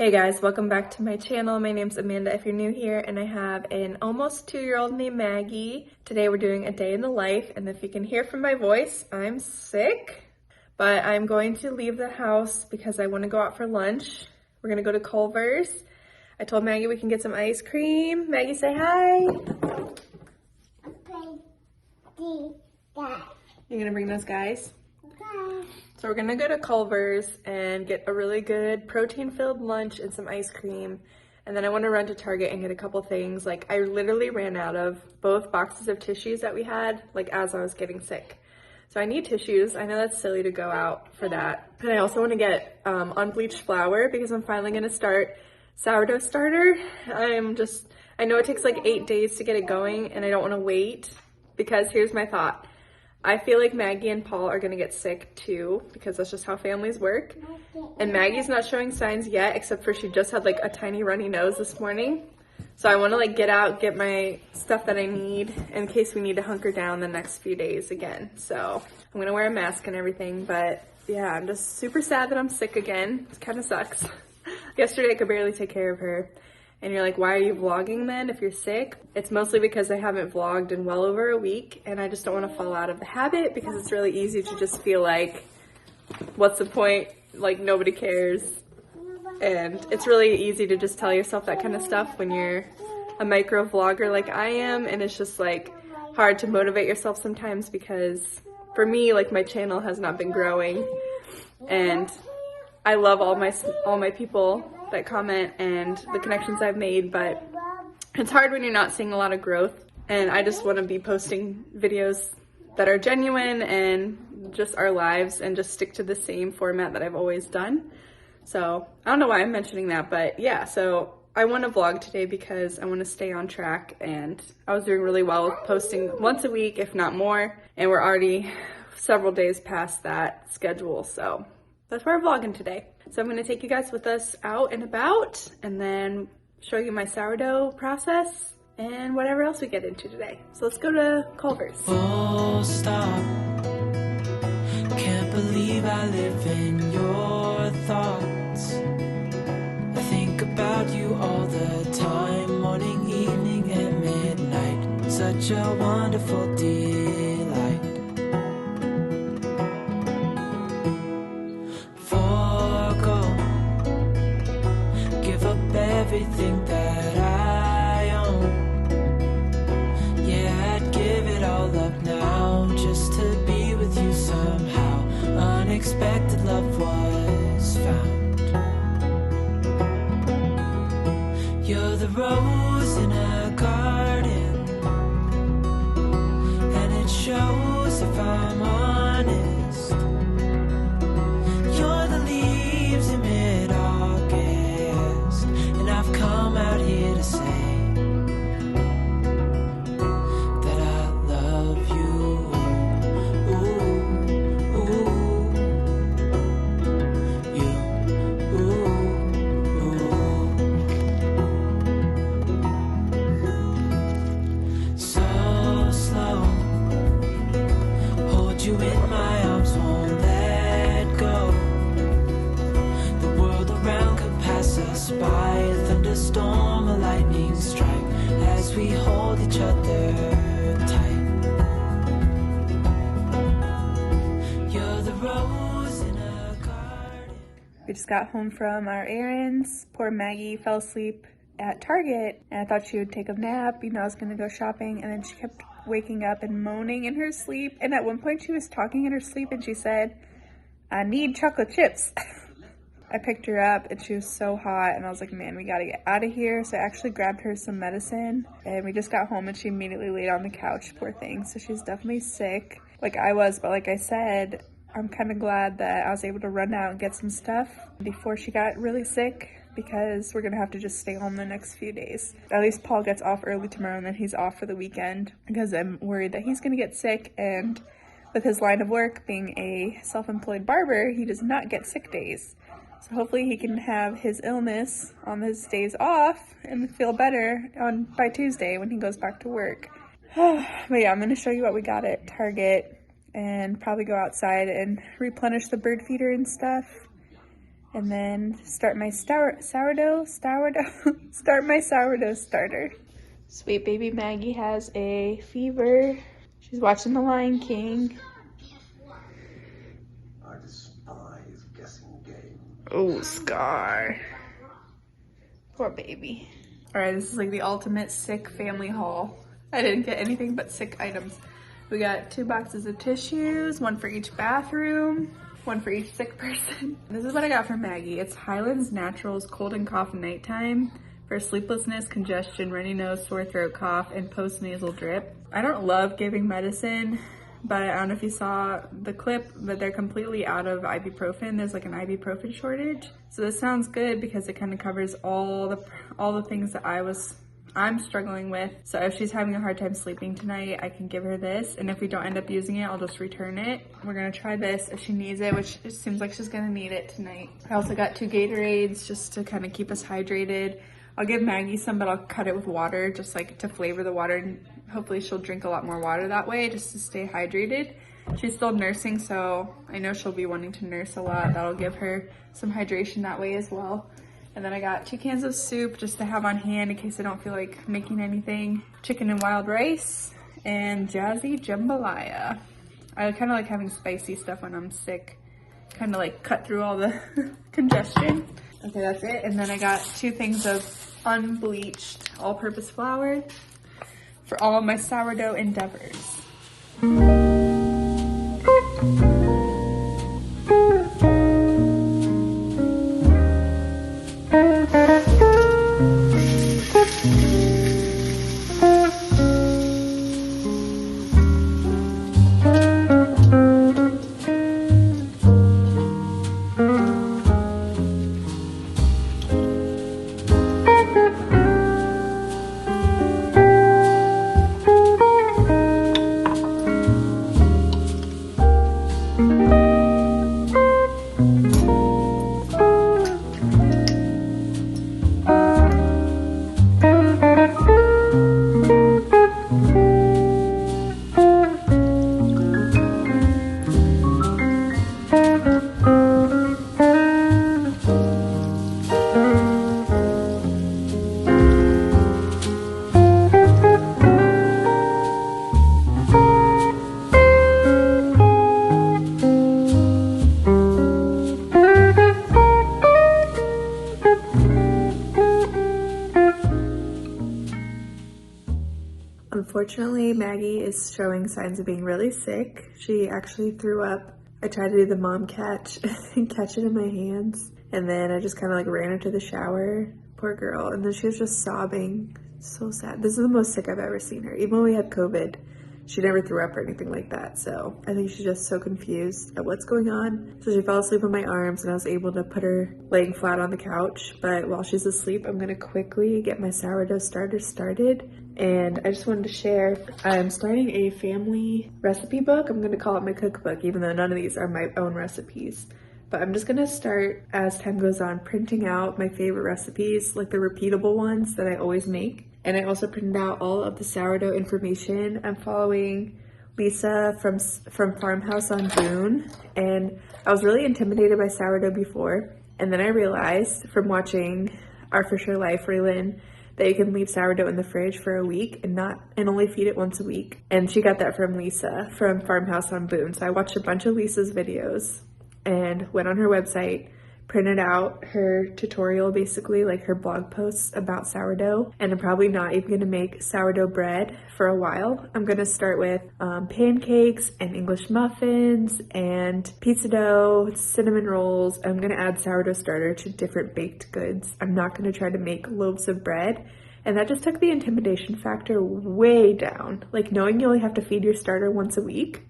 Hey guys, welcome back to my channel. My name's Amanda if you're new here, and I have an almost 2-year-old named Maggie. Today we're doing a day in the life, and if you can hear from my voice, I'm sick. But I'm going to leave the house because I want to go out for lunch. We're going to go to Culver's. I told Maggie we can get some ice cream. Maggie, say hi. You're going to bring those guys? So we're gonna go to Culver's and get a really good protein-filled lunch and some ice cream. And then I want to run to Target and get a couple things. Like, I literally ran out of both boxes of tissues that we had, like, as I was getting sick. So I need tissues. I know that's silly to go out for that. And I also want to get unbleached flour because I'm finally gonna start sourdough starter. I know it takes like 8 days to get it going, and I don't want to wait because here's my thought. I feel like Maggie and Paul are gonna get sick too because that's just how families work. And Maggie's not showing signs yet, except for she just had like a tiny runny nose this morning. So I wanna like get out, get my stuff that I need in case we need to hunker down the next few days again. So I'm gonna wear a mask and everything, but yeah, I'm just super sad that I'm sick again. It kind of sucks. Yesterday I could barely take care of her. And you're like, why are you vlogging then if you're sick? It's mostly because I haven't vlogged in well over a week, and I just don't want to fall out of the habit because it's really easy to just feel like, what's the point? Like, nobody cares. And it's really easy to just tell yourself that kind of stuff when you're a micro vlogger like I am, and it's just like hard to motivate yourself sometimes because for me, like, my channel has not been growing, and I love all my people that comment and the connections I've made, but it's hard when you're not seeing a lot of growth. And I just want to be posting videos that are genuine and just our lives and just stick to the same format that I've always done. So I don't know why I'm mentioning that, but yeah, so I want to vlog today because I want to stay on track, and I was doing really well with posting once a week, if not more, and we're already several days past that schedule, so that's why we're vlogging today. So I'm gonna take you guys with us out and about and then show you my sourdough process and whatever else we get into today. So let's go to Culver's. Full stop. Can't believe I live in your thoughts. I think about you all the time, morning, evening, and midnight. Such a wonderful delight. Everything that I own, yeah, I'd give it all up now just to be with you somehow. Unexpected love was found. You're the rose in a garden, and it shows if I'm honest. You're the leaves in mid-August, and I've come out here to say that I love you. Ooh, ooh, you, ooh, ooh. So slow, hold you in my arms, won't let go. The world around could pass us by. Thunderstorm, a lightning strike as we hold each other tight. You're the rose in a garden. We just got home from our errands. Poor Maggie fell asleep at Target, and I thought she would take a nap. You know, I was gonna go shopping, and then she kept waking up and moaning in her sleep. And at one point she was talking in her sleep and she said, "I need chocolate chips." I picked her up and she was so hot, and I was like, man, we gotta get out of here. So I actually grabbed her some medicine, and we just got home and she immediately laid on the couch, poor thing. So she's definitely sick like I was, but like I said, I'm kind of glad that I was able to run out and get some stuff before she got really sick, because we're gonna have to just stay home the next few days. At least Paul gets off early tomorrow and then he's off for the weekend, because I'm worried that he's gonna get sick, and with his line of work being a self-employed barber, he does not get sick days. So hopefully he can have his illness on his days off and feel better by Tuesday when he goes back to work. But yeah, I'm gonna show you what we got at Target and probably go outside and replenish the bird feeder and stuff. And then start my sourdough starter. Sweet baby Maggie has a fever. She's watching The Lion King. I despise guessing games. Oh, Scar. Poor baby. All right, this is like the ultimate sick family haul. I didn't get anything but sick items. We got 2 boxes of tissues, 1 for each bathroom, 1 for each sick person. This is what I got from Maggie. It's Highlands Naturals Cold and Cough Nighttime for sleeplessness, congestion, runny nose, sore throat, cough, and post-nasal drip. I don't love giving medicine, but I don't know if you saw the clip, but they're completely out of ibuprofen. There's like an ibuprofen shortage. So this sounds good because it kind of covers all the things that I'm struggling with. So if she's having a hard time sleeping tonight, I can give her this. And if we don't end up using it, I'll just return it. We're gonna try this if she needs it, which it seems like she's gonna need it tonight. I also got 2 Gatorades just to kind of keep us hydrated. I'll give Maggie some, but I'll cut it with water just like to flavor the water, and hopefully she'll drink a lot more water that way just to stay hydrated. She's still nursing, so I know she'll be wanting to nurse a lot. That'll give her some hydration that way as well. And then I got 2 cans of soup just to have on hand in case I don't feel like making anything. Chicken and wild rice and jazzy jambalaya. I kind of like having spicy stuff when I'm sick. Kind of like cut through all the congestion. Okay, that's it. And then I got 2 things of unbleached all-purpose flour for all of my sourdough endeavors. Unfortunately, Maggie is showing signs of being really sick. She actually threw up. I tried to do the mom catch and catch it in my hands. And then I just kind of like ran her to the shower. Poor girl. And then she was just sobbing. So sad. This is the most sick I've ever seen her. Even when we had COVID, she never threw up or anything like that. So I think she's just so confused at what's going on. So she fell asleep in my arms and I was able to put her laying flat on the couch. But while she's asleep, I'm gonna quickly get my sourdough starter started. And I just wanted to share, I'm starting a family recipe book. I'm gonna call it my cookbook, even though none of these are my own recipes. But I'm just gonna start, as time goes on, printing out my favorite recipes, like the repeatable ones that I always make. And I also printed out all of the sourdough information. I'm following Lisa from Farmhouse on Boone, and I was really intimidated by sourdough before. And then I realized from watching Our For Sure Life Raylan that you can leave sourdough in the fridge for a week and only feed it once a week. And she got that from Lisa from Farmhouse on Boone. So I watched a bunch of Lisa's videos and went on her website, printed out her tutorial, basically like her blog posts about sourdough. And I'm probably not even gonna make sourdough bread for a while. I'm gonna start with pancakes and English muffins and pizza dough, cinnamon rolls. I'm gonna add sourdough starter to different baked goods. I'm not gonna try to make loaves of bread. And that just took the intimidation factor way down. Like knowing you only have to feed your starter once a week.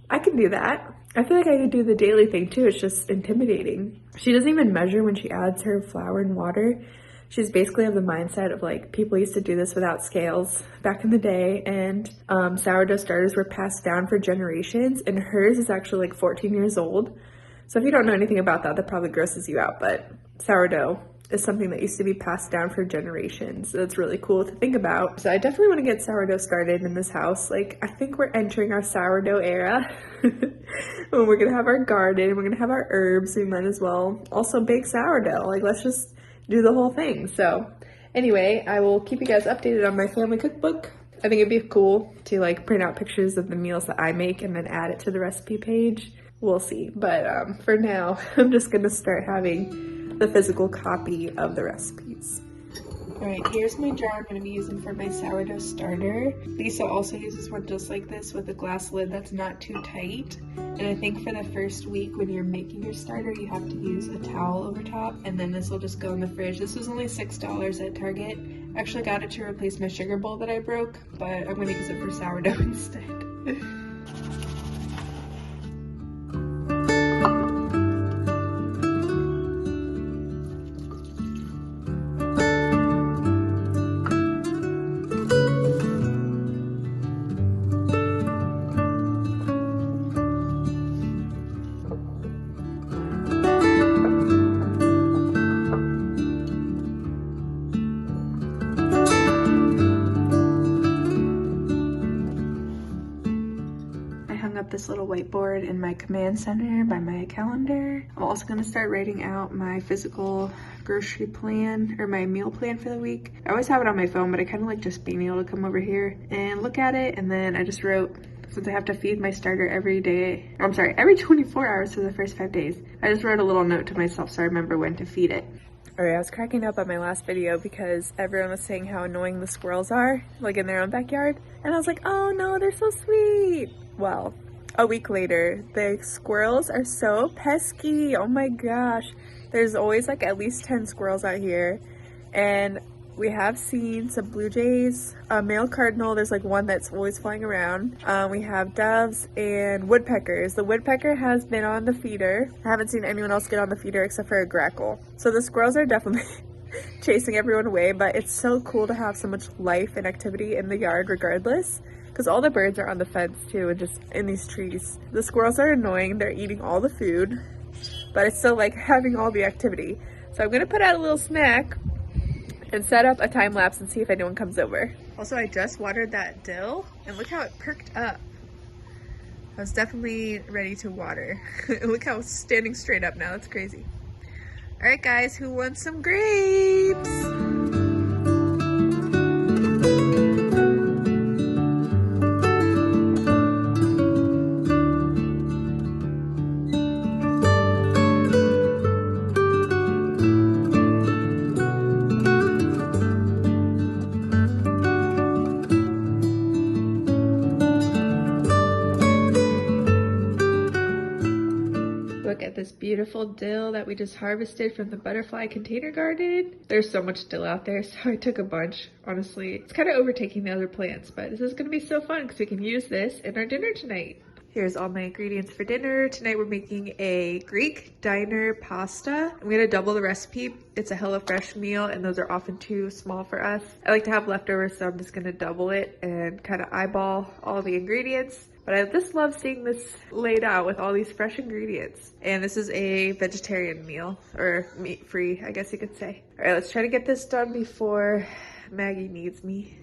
I can do that. I feel like I could do the daily thing too. It's just intimidating. She doesn't even measure when she adds her flour and water. She's basically of the mindset of like, people used to do this without scales back in the day, and sourdough starters were passed down for generations, and hers is actually like 14 years old. So if you don't know anything about that, that probably grosses you out, but sourdough is something that used to be passed down for generations. So it's really cool to think about. So I definitely want to get sourdough started in this house. Like, I think we're entering our sourdough era. When we're gonna have our garden, we're gonna have our herbs, we might as well also bake sourdough. Like, let's just do the whole thing. So anyway, I will keep you guys updated on my family cookbook. I think it'd be cool to like print out pictures of the meals that I make and then add it to the recipe page. We'll see. But for now, I'm just gonna start having the physical copy of the recipes. All right, here's my jar I'm going to be using for my sourdough starter. Lisa also uses one just like this with a glass lid that's not too tight. And I think for the first week when you're making your starter, you have to use a towel over top, and then this will just go in the fridge. This was only $6 at Target. I actually got it to replace my sugar bowl that I broke, but I'm going to use it for sourdough instead. This little whiteboard in my command center by my calendar. I'm also going to start writing out my physical grocery plan or my meal plan for the week. I always have it on my phone, but I kind of like just being able to come over here and look at it. And then I just wrote, since I have to feed my starter every day, or I'm sorry, every 24 hours for the first 5 days, I just wrote a little note to myself so I remember when to feed it. Alright, I was cracking up on my last video because everyone was saying how annoying the squirrels are, like in their own backyard. And I was like, oh no, they're so sweet. Well, a week later, the squirrels are so pesky. Oh my gosh. There's always like at least 10 squirrels out here. And we have seen some blue jays, a male cardinal. There's like one that's always flying around. We have doves and woodpeckers. The woodpecker has been on the feeder. I haven't seen anyone else get on the feeder except for a grackle. So the squirrels are definitely chasing everyone away, but it's so cool to have so much life and activity in the yard regardless. Because all the birds are on the fence too and just in these trees. The squirrels are annoying. They're eating all the food, but it's still like having all the activity. So I'm going to put out a little snack and set up a time lapse and see if anyone comes over. Also, I just watered that dill and look how it perked up. I was definitely ready to water. Look how it's standing straight up now. That's crazy. All right, guys, who wants some grapes? Look at this beautiful dill that we just harvested from the butterfly container garden. There's so much dill out there, so I took a bunch. Honestly, it's kind of overtaking the other plants, but this is going to be so fun because we can use this in our dinner tonight. Here's all my ingredients for dinner. Tonight we're making a Greek diner pasta. I'm gonna double the recipe. It's a HelloFresh meal and those are often too small for us. I like to have leftovers, so I'm just gonna double it and kind of eyeball all the ingredients. But I just love seeing this laid out with all these fresh ingredients. And this is a vegetarian meal, or meat-free, I guess you could say. All right, let's try to get this done before Maggie needs me.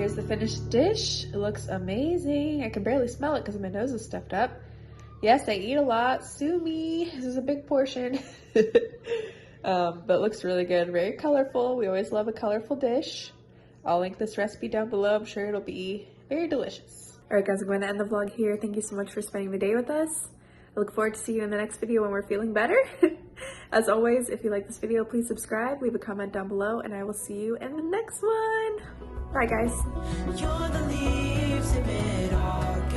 here's the finished dish. It looks amazing. I can barely smell it because my nose is stuffed up. Yes, I eat a lot. Sue me. This is a big portion. But it looks really good. Very colorful. We always love a colorful dish. I'll link this recipe down below. I'm sure it'll be very delicious. Alright guys, I'm going to end the vlog here. Thank you so much for spending the day with us. I look forward to seeing you in the next video when we're feeling better. As always, if you like this video, please subscribe, leave a comment down below, and I will see you in the next one. Bye guys. You're the leaves in mid-August.